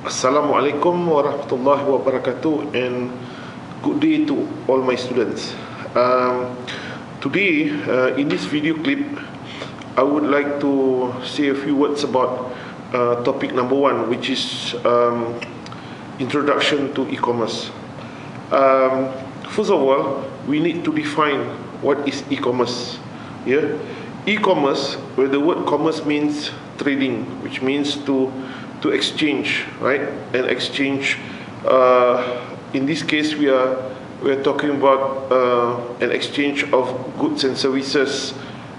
Assalamualaikum warahmatullahi wabarakatuh, and good day to all my students. Today, in this video clip, I would like to say a few words about topic number one, which is introduction to e-commerce. First of all, we need to define what is e-commerce. Yeah, e-commerce, where the word commerce means trading, which means to exchange, right? And exchange. In this case, we are talking about an exchange of goods and services,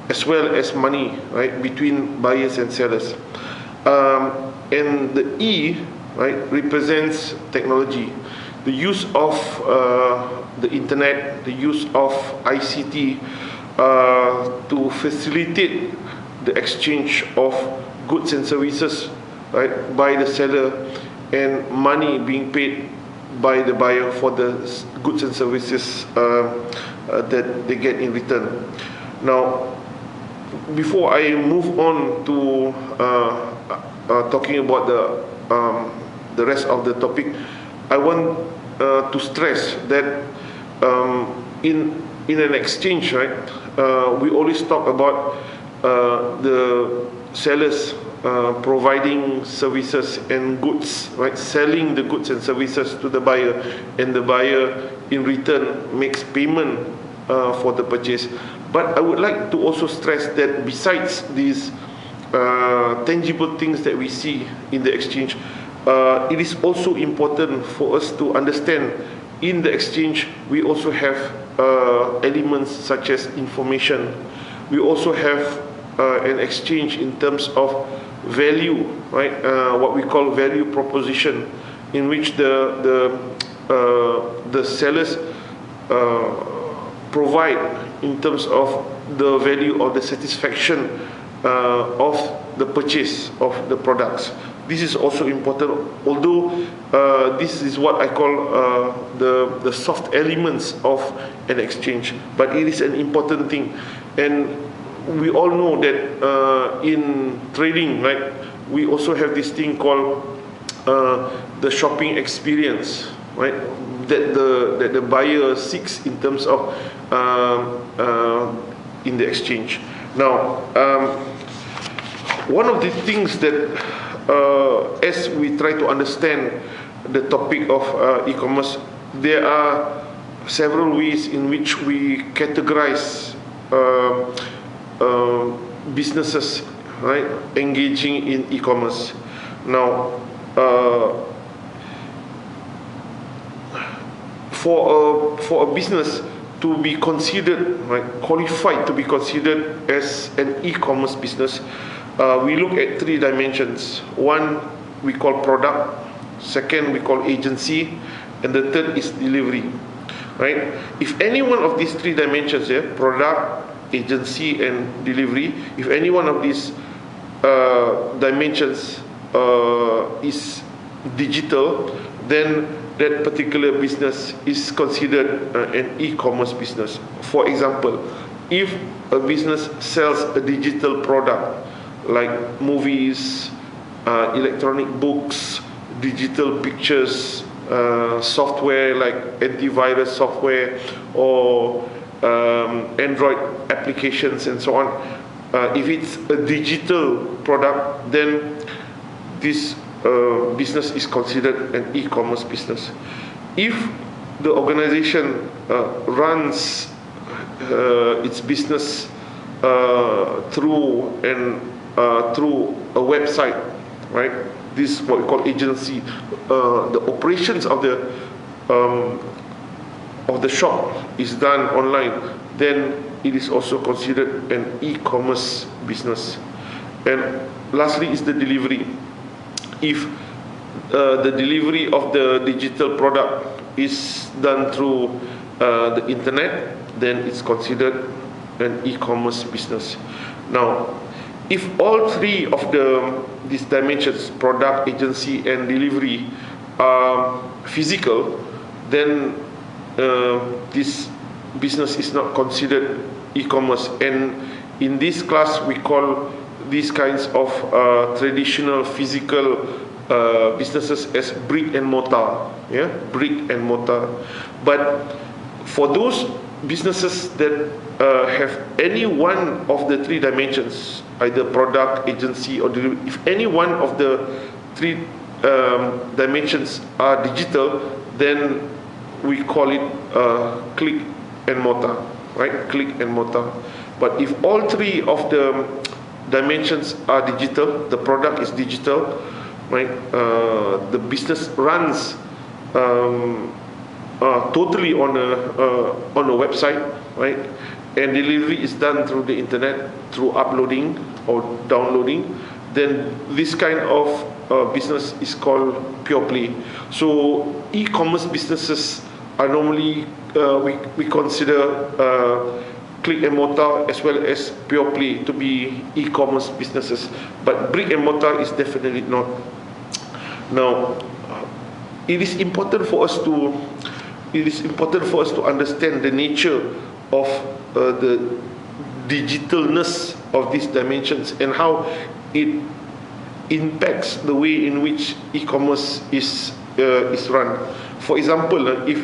as well as money, right, between buyers and sellers. And the E, right, represents technology, the use of the internet, the use of ICT to facilitate the exchange of goods and services, right, by the seller, and money being paid by the buyer for the goods and services that they get in return. Now, before I move on to talking about the rest of the topic, I want to stress that in an exchange, right, we always talk about the sellers providing services and goods, right, selling the goods and services to the buyer, and the buyer in return makes payment for the purchase. But I would like to also stress that besides these tangible things that we see in the exchange, it is also important for us to understand in the exchange we also have elements such as information. We also have an exchange in terms of value, right? What we call value proposition, in which the sellers provide in terms of the value or the satisfaction of the purchase of the products. This is also important, although this is what I call the soft elements of an exchange, but it is an important thing. And we all know that in trading, right, we also have this thing called the shopping experience, right, that the buyer seeks in terms of in the exchange. Now, one of the things that as we try to understand the topic of e-commerce, there are several ways in which we categorize businesses, right, engaging in e-commerce. Now, for a business to be considered, right, qualified to be considered as an e-commerce business, we look at three dimensions. One we call product, second we call agency, and the third is delivery, right? If any one of these three dimensions, product, agency, and delivery, if any one of these dimensions is digital, then that particular business is considered an e-commerce business. For example, if a business sells a digital product like movies, electronic books, digital pictures, software like antivirus software, or Android applications and so on, if it's a digital product, then this business is considered an e-commerce business. If the organization runs its business through a website, right, this is what we call agency. The operations of the shop is done online, then it is also considered an e-commerce business. And lastly is the delivery. If the delivery of the digital product is done through the internet, then it's considered an e-commerce business. Now, if all three of these dimensions, product, agency, and delivery, are physical, then this business is not considered e-commerce. And in this class, we call these kinds of traditional physical businesses as brick and mortar, yeah, brick and mortar. But for those businesses that have any one of the three dimensions, either product, agency, or delivery, if any one of the three dimensions are digital, then we call it click and mortar, right? Click and mortar. But if all three of the dimensions are digital, the product is digital, right? The business runs totally on a website, right? And delivery is done through the internet, through uploading or downloading. Then this kind of business is called pure play. So e-commerce businesses are normally we consider click and mortar as well as pure play to be e-commerce businesses. But brick and mortar is definitely not. Now, it is important for us to understand the nature of the digitalness of these dimensions and how it impacts the way in which e-commerce is run. For example, if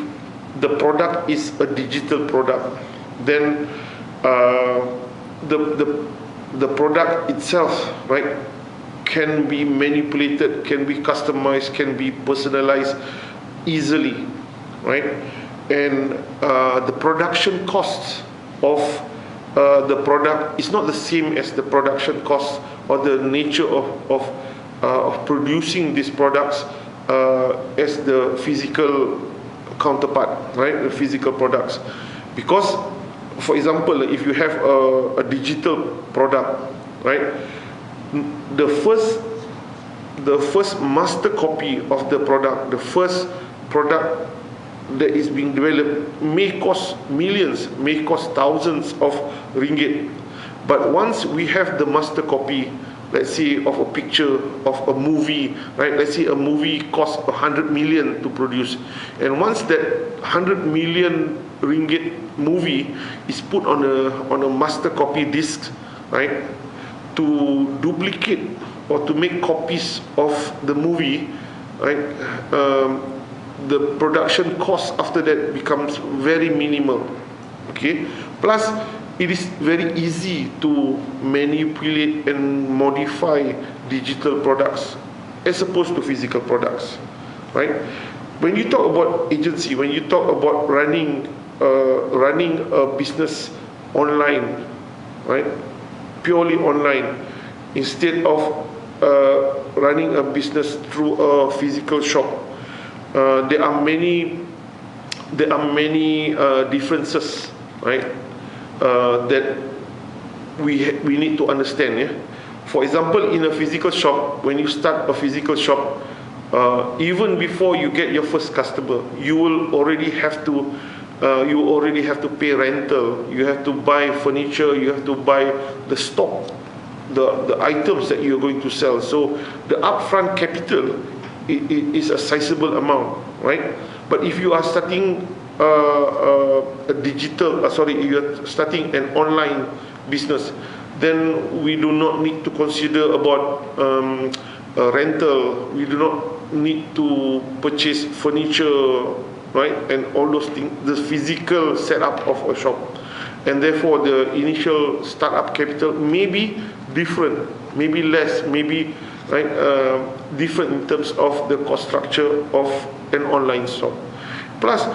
the product is a digital product, then the product itself, right, can be manipulated, can be customized, can be personalized easily, right? And the production costs of the product is not the same as the production costs or the nature of producing these products as the physical counterpart, right? The physical products. Because, for example, if you have a digital product, right? The first master copy of the product, the first product that is being developed may cost millions, may cost thousands of ringgit. But once we have the master copy, let's say of a picture of a movie, right? Let's say a movie costs 100 million to produce, and once that 100 million ringgit movie is put on a master copy disc, right? To duplicate or to make copies of the movie, right? The production cost after that becomes very minimal. Okay. Plus, it is very easy to manipulate and modify digital products as opposed to physical products, right? When you talk about agency, when you talk about running a business online, right? Purely online, instead of running a business through a physical shop, there are many differences, right? That we need to understand. Yeah? For example, in a physical shop, when you start a physical shop, even before you get your first customer, you will already have to pay rental. You have to buy furniture. You have to buy the stock, the items that you're going to sell. So the upfront capital is a sizable amount, right? But if you are starting you're starting an online business, then we do not need to consider about rental. We do not need to purchase furniture, right? And all those things, the physical setup of a shop. And therefore the initial startup capital may be different, maybe less, maybe right, different in terms of the cost structure of an online shop. Plus,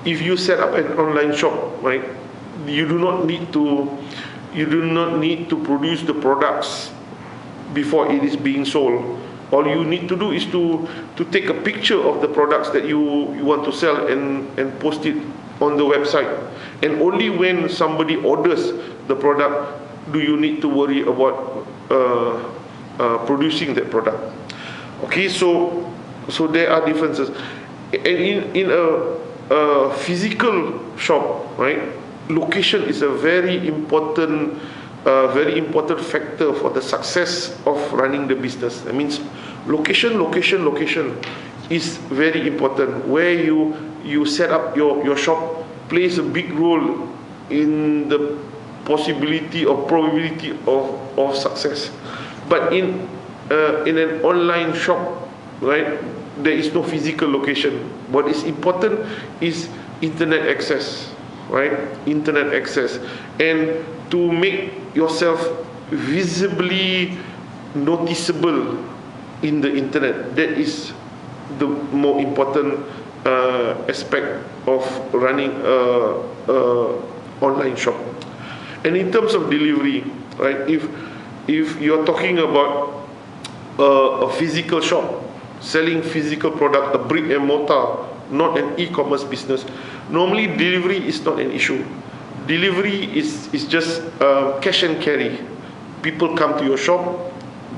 if you set up an online shop, right, you do not need to produce the products before it is being sold. All you need to do is to take a picture of the products that you want to sell and post it on the website. And only when somebody orders the product do you need to worry about producing that product. Okay, so there are differences. And in a physical shop, right, location is a very important factor for the success of running the business. That means location is very important. Where you set up your shop plays a big role in the possibility or probability of success. But in in an online shop, right, there is no physical location. What is important is internet access, right? Internet access, and to make yourself visibly noticeable in the internet. That is the more important aspect of running a online shop. And in terms of delivery, right, if you're talking about a physical shop selling physical product, a brick and mortar, not an e-commerce business, normally delivery is not an issue. Delivery is just cash and carry. People come to your shop,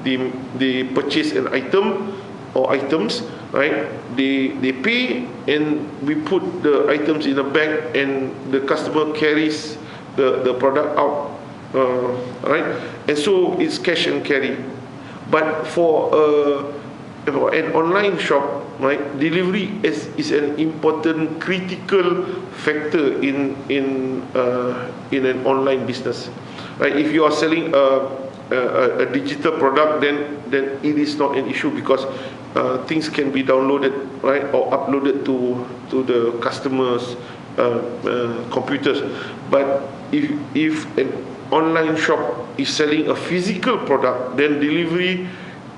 they purchase an item or items, right? They pay, and we put the items in a bag, and the customer carries the product out, right? And so it's cash and carry. But for an online shop, right, delivery is an important critical factor in an online business, right? If you are selling a digital product, then it is not an issue, because things can be downloaded, right, or uploaded to the customers' computers. But if an online shop is selling a physical product, then delivery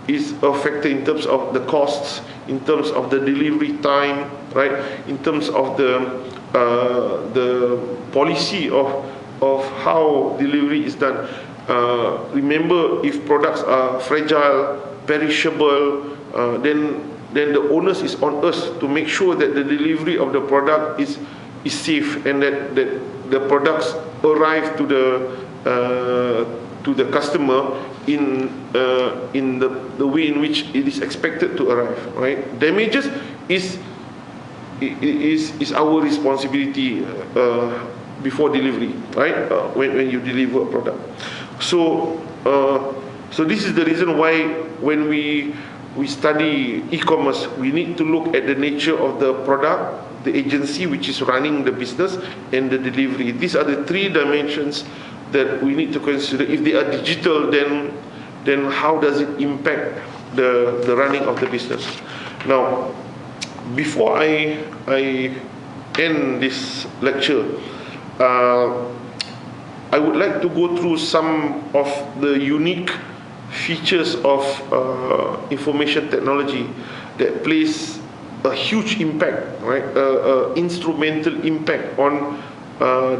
is a factor in terms of the costs, in terms of the delivery time, right, in terms of the policy of how delivery is done. Remember, if products are fragile, perishable, then the onus is on us to make sure that the delivery of the product is safe, and that the products arrive to the customer in the way in which it is expected to arrive, right? Damages is our responsibility before delivery, right? When you deliver a product. So this is the reason why when we study e-commerce, we need to look at the nature of the product, the agency which is running the business, and the delivery. These are the three dimensions that we need to consider. If they are digital, then how does it impact the running of the business? Now, before I end this lecture, I would like to go through some of the unique features of information technology that plays a huge impact, right? Instrumental impact on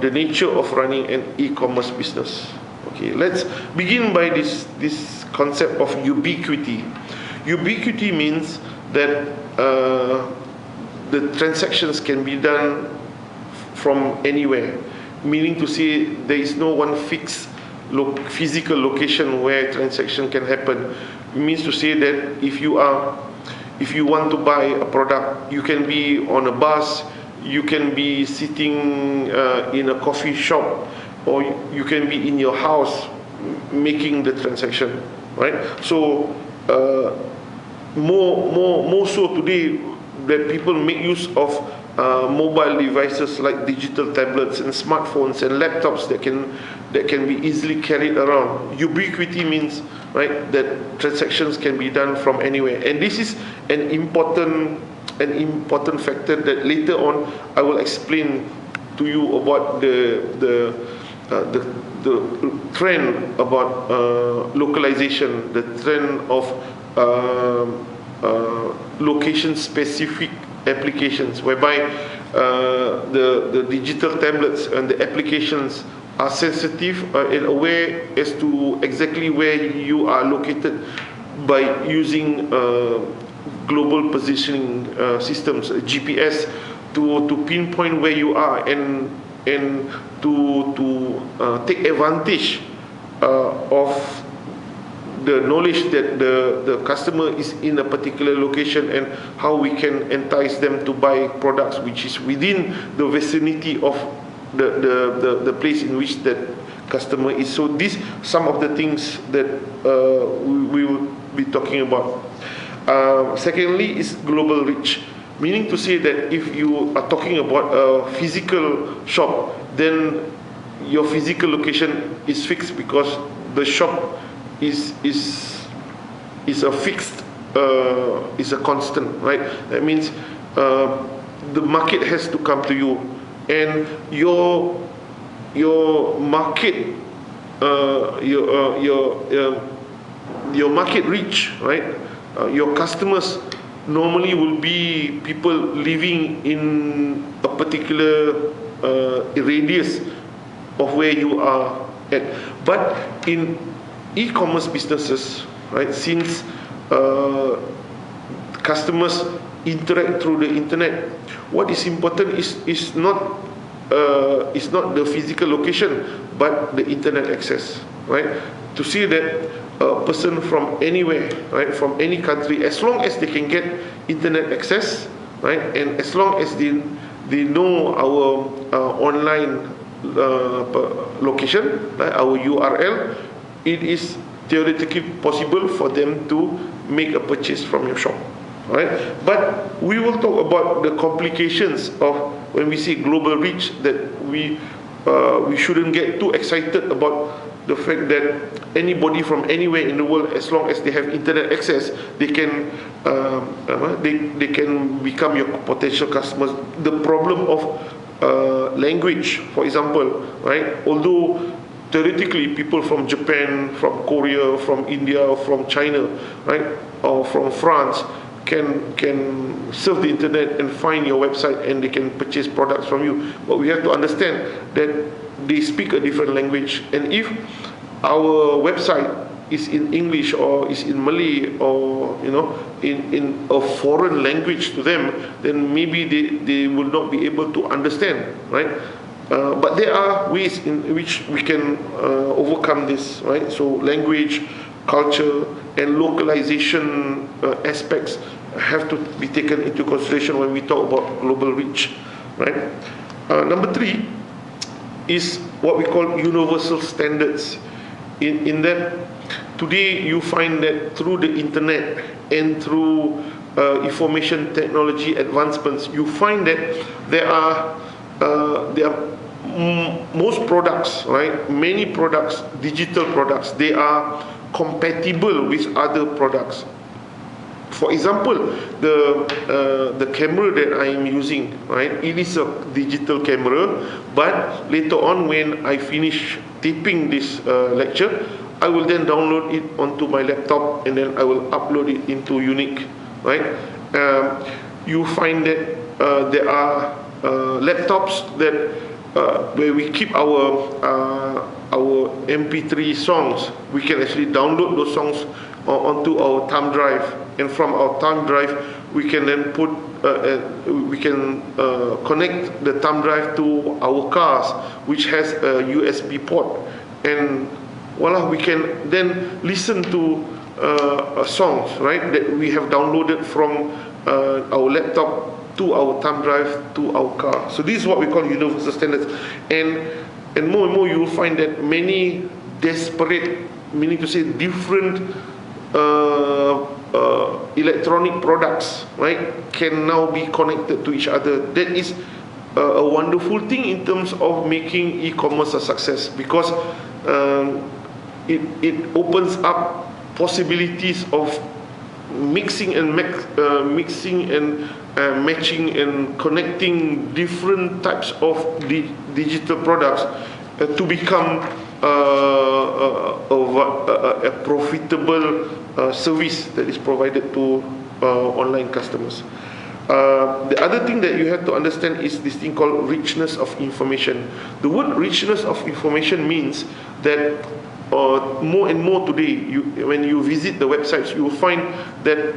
the nature of running an e-commerce business. Okay, let's begin by this concept of ubiquity. Ubiquity means that the transactions can be done from anywhere, meaning to say there is no one fixed physical location where transaction can happen. It means to say that if you want to buy a product, you can be on a bus, you can be sitting in a coffee shop, or you can be in your house making the transaction, right? So more so today that people make use of mobile devices like digital tablets and smartphones and laptops that can be easily carried around. Ubiquity means, right, that transactions can be done from anywhere, and this is an important factor that later on I will explain to you about the trend about localization, the trend of location-specific applications, whereby the digital tablets and the applications are sensitive and aware as to exactly where you are located by using global positioning systems, GPS, to pinpoint where you are and to take advantage of the knowledge that the customer is in a particular location, and how we can entice them to buy products which is within the vicinity of the place in which that customer is. So these some of the things that we will be talking about. Secondly is global reach, meaning to say that if you are talking about a physical shop, then your physical location is fixed because the shop is is a fixed, is a constant, right? That means the market has to come to you, and your market, your market reach, right? Your customers normally will be people living in a particular radius of where you are at. But in e-commerce businesses, right, since customers interact through the internet, what is important is not the physical location, but the internet access, right? To see that a person from anywhere, right, from any country, as long as they can get internet access, right, and as long as they know our online location, right, our URL, it is theoretically possible for them to make a purchase from your shop, right? But we will talk about the complications of when we see global reach, that we shouldn't get too excited about the fact that anybody from anywhere in the world, as long as they have internet access, they can become your potential customers. The problem of language, for example, right? Although theoretically people from Japan, from Korea, from India, from China, right, or from France can surf the internet and find your website, and they can purchase products from you. But we have to understand that they speak a different language, and if our website is in English or is in Malay, or in a foreign language to them, then maybe they will not be able to understand, right? But there are ways in which we can overcome this, right? So language, culture, and localization aspects have to be taken into consideration when we talk about global reach, right? Number 3 is what we call universal standards. In that, today you find that through the internet and through information technology advancements, you find that there are most products, right? Many products, digital products, they are compatible with other products. For example, the camera that I am using, right? It is a digital camera, but later on when I finish taping this lecture, I will then download it onto my laptop, and then I will upload it into Unique, right? You find that there are laptops that where we keep our MP3 songs. We can actually download those songs onto our thumb drive, and from our thumb drive we can then connect the thumb drive to our cars, which has a USB port, and voila, we can then listen to songs, right, that we have downloaded from our laptop to our thumb drive to our car. So this is what we call universal standards, and more you will find that many disparate, meaning to say different electronic products, right, can now be connected to each other. That is a wonderful thing in terms of making e-commerce a success, because it opens up possibilities of mixing and matching and connecting different types of digital products to become a profitable service that is provided to online customers. The other thing that you have to understand is this thing called richness of information. The word richness of information means that more and more today, when you visit the websites, you will find that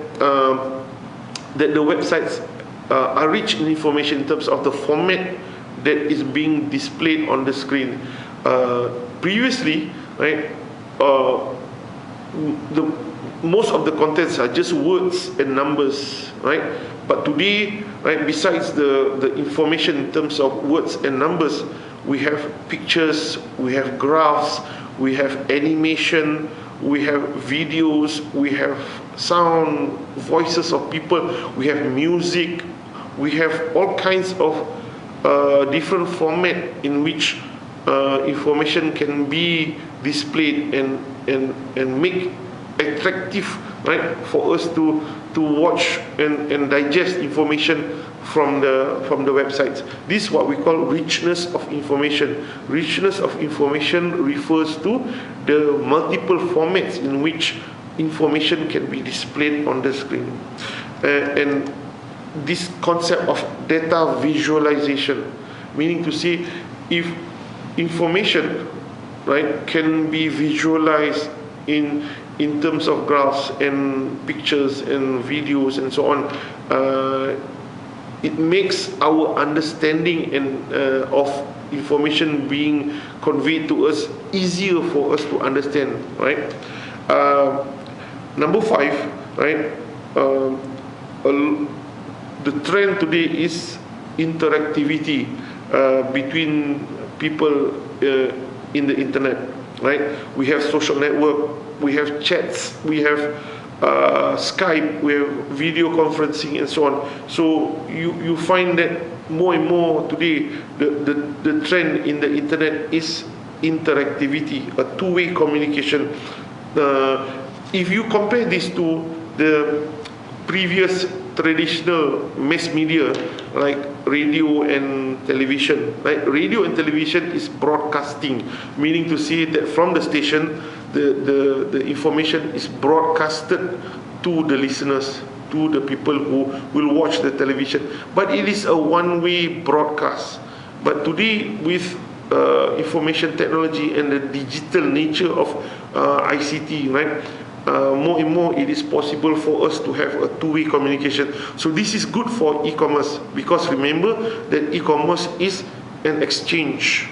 that the websites are rich in information in terms of the format that is being displayed on the screen. Previously, right, most of the contents are just words and numbers, right? But today, right, besides the information in terms of words and numbers, we have pictures, we have graphs, we have animation, we have videos, we have sound, voices of people, we have music, we have all kinds of different format in which information can be displayed and make attractive right? For us to watch and digest information from the websites. This is what we call richness of information. Richness of information refers to the multiple formats in which information can be displayed on the screen. And this concept of data visualization, meaning to say, if information, right, can be visualized in terms of graphs and pictures and videos and so on, it makes our understanding of information being conveyed to us easier for us to understand, right? Number 5, right? The trend today is interactivity between people in the internet, right? We have social network, we have chats, we have Skype, we have video conferencing and so on. So you find that more and more today the trend in the internet is interactivity, a two-way communication. If you compare this to the previous traditional mass media like radio and television, right? Radio and television is broadcasting, meaning to say that from the station the information is broadcasted to the listeners, to the people who will watch the television, but it is a one-way broadcast. But today, with information technology and the digital nature of ICT, right, more and more it is possible for us to have a two-way communication. So this is good for e-commerce, because remember that e-commerce is an exchange,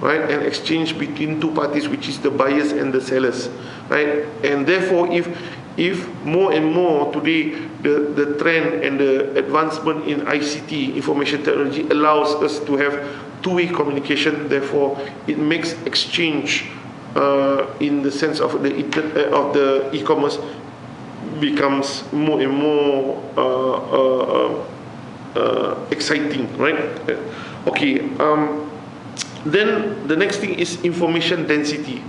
right? An exchange between two parties, which is the buyers and the sellers, right? And therefore, if more and more today the trend and the advancement in ICT, information technology, allows us to have two-way communication, therefore it makes exchange in the sense of the e-commerce becomes more and more exciting, right? Okay. Then the next thing is information density.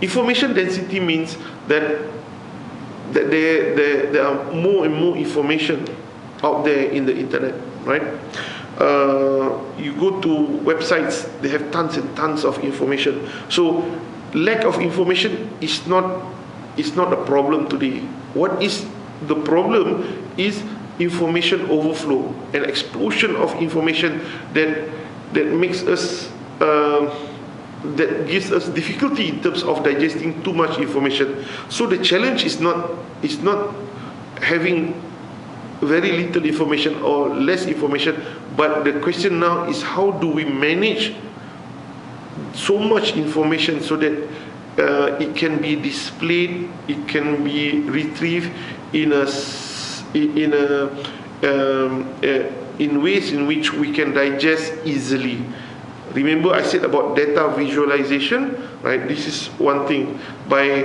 Information density means that there are more and more information out there in the internet, right? You go to websites, they have tons and tons of information. So lack of information is not a problem today. What is the problem is information overflow, an explosion of information that makes us that gives us difficulty in terms of digesting too much information. So the challenge is not having very little information or less information, but the question now is, how do we manage so much information so that it can be displayed, it can be retrieved in ways in which we can digest easily. Remember I said about data visualization, right? This is one thing, by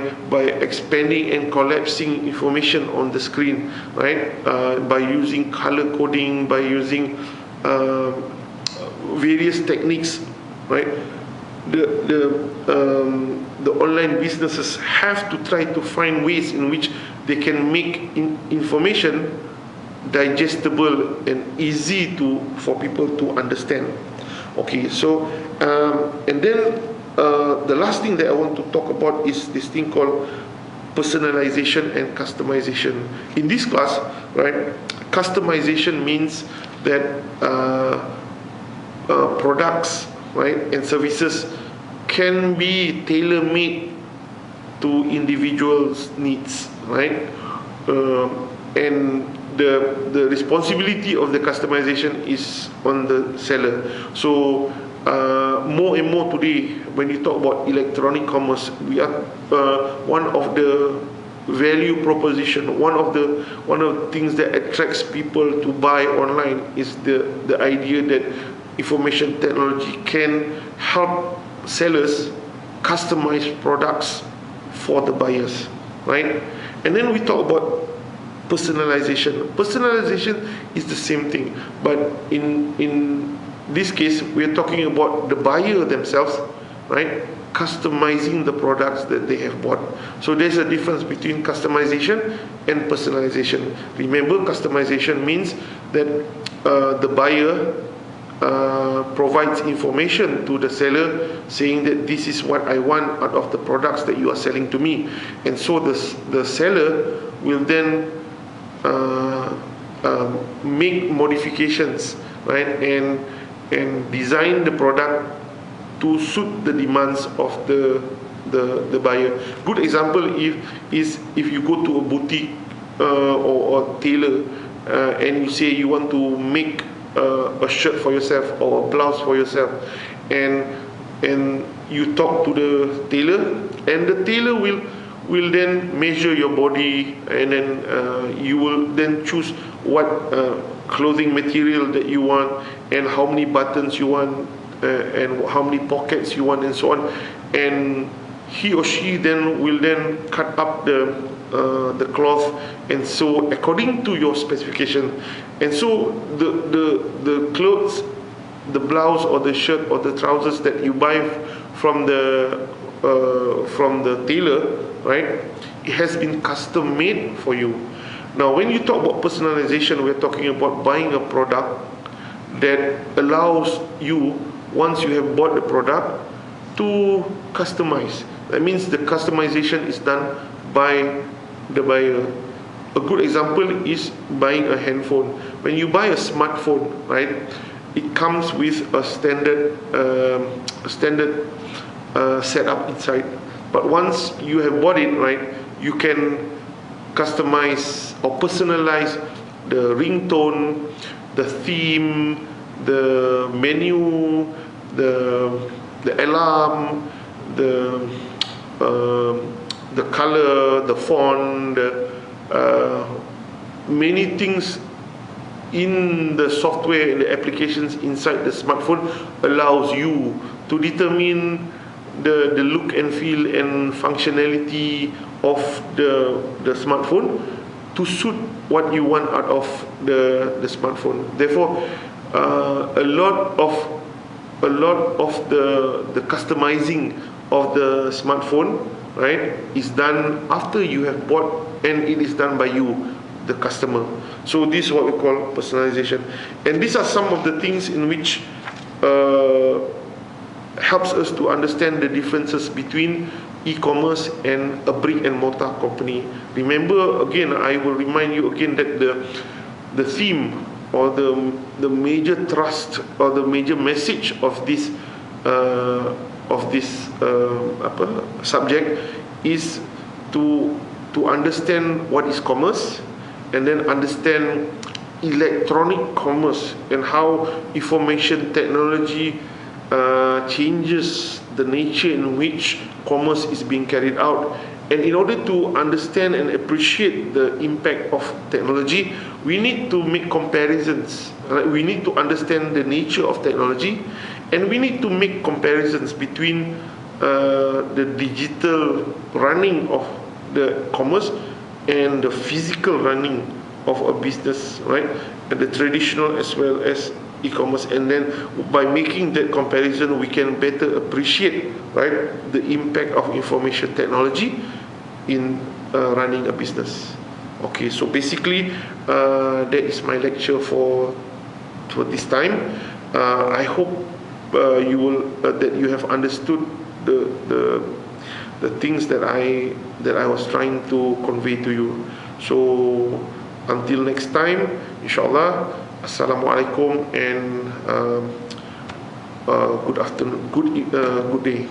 expanding and collapsing information on the screen, right? By using color coding, by using various techniques, right? The online businesses have to try to find ways in which they can make information digestible and easy for people to understand. Okay, so and then the last thing that I want to talk about is this thing called personalization and customization. In this class, right, customization means that products, right, and services can be tailor-made to individuals' needs, right? And the responsibility of the customization is on the seller. So more and more today, when you talk about electronic commerce, we are one of the value proposition, one of the things that attracts people to buy online is the idea that information technology can help sellers customize products for the buyers, right? And then we talk about personalization. Personalization is the same thing, but in this case we are talking about the buyer themselves, right? customizing the products that they have bought. So there's a difference between customization and personalization. Remember, customization means that the buyer provides information to the seller saying that this is what I want out of the products that you are selling to me, and so the seller will then make modifications, right, and design the product to suit the demands of the buyer. Good example is if you go to a boutique or tailor and you say you want to make a shirt for yourself or a blouse for yourself, and you talk to the tailor, and the tailor will then measure your body, and then you will then choose what clothing material that you want, and how many buttons you want, and how many pockets you want, and so on. And he or she then will then cut up the cloth, and so according to your specification. And so the clothes, the blouse or the shirt or the trousers that you buy from the tailor, right, it has been custom made for you. Now when you talk about personalization, we're talking about buying a product that allows you, once you have bought the product, to customize. That means the customization is done by the buyer. A good example is buying a handphone. When you buy a smartphone, right, it comes with a standard setup inside. But once you have bought it, right, you can customize or personalize the ringtone, the theme, the menu, the alarm, the color, the font, many things in the software and the applications inside the smartphone allows you to determine the look and feel and functionality of the smartphone to suit what you want out of the smartphone. Therefore, a lot of the customizing of the smartphone, right, is done after you have bought, and it is done by you, the customer. So this is what we call personalization, and these are some of the things in which helps us to understand the differences between e-commerce and a brick and mortar company. Remember, again, I will remind you again that the theme or the major thrust or the major message of this subject is to understand what is commerce, and then understand electronic commerce and how information technology changes the nature in which commerce is being carried out. And in order to understand and appreciate the impact of technology, we need to make comparisons. Right? We need to understand the nature of technology, and we need to make comparisons between the digital running of the commerce and the physical running of a business, right? And the traditional as well as e-commerce. And then by making that comparison, we can better appreciate, right, the impact of information technology in running a business. Okay, so basically that is my lecture for this time. I hope you will that you have understood the things that I was trying to convey to you. So until next time, inshallah, Assalamualaikum, and good afternoon, good day.